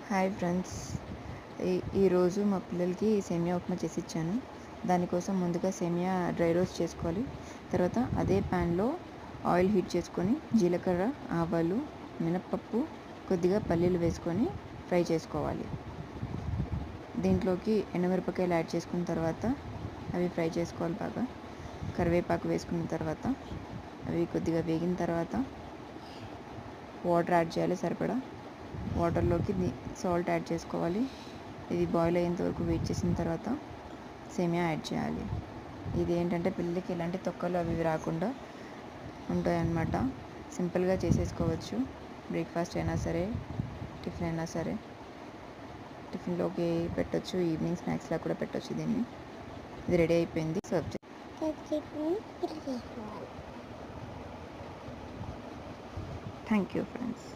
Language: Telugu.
హాయ్ ఫ్రెండ్స్, ఈరోజు మా పిల్లలకి సేమియా ఉప్మా చేసి ఇచ్చాను. దానికోసం ముందుగా సేమియా డ్రై రోస్ట్ చేసుకోవాలి. తర్వాత అదే ప్యాన్లో ఆయిల్ హీట్ చేసుకొని జీలకర్ర, ఆవాలు, మినప్పప్పు, కొద్దిగా పల్లీలు వేసుకొని ఫ్రై చేసుకోవాలి. దీంట్లోకి ఎండుమిరపకాయలు యాడ్ చేసుకున్న తర్వాత అవి ఫ్రై చేసుకోవాలి బాగా. కరివేపాకు వేసుకున్న తర్వాత అవి కొద్దిగా వేగిన తర్వాత వాటర్ యాడ్ చేయాలి సరిపడా. వాటర్లోకి సాల్ట్ యాడ్ చేసుకోవాలి. ఇది బాయిల్ అయ్యేంత వరకు వెయిట్ చేసిన తర్వాత సేమియా యాడ్ చేయాలి. ఇది ఏంటంటే పిల్లలకి ఎలాంటి తొక్కలు అవి రాకుండా ఉంటాయన్నమాట. సింపుల్గా చేసేసుకోవచ్చు. బ్రేక్ఫాస్ట్ అయినా సరే, టిఫిన్ అయినా సరే. టిఫిన్లోకి పెట్టొచ్చు, ఈవినింగ్ స్నాక్స్లా కూడా పెట్టొచ్చు. దీన్ని ఇది రెడీ అయిపోయింది. Serve thank you friends.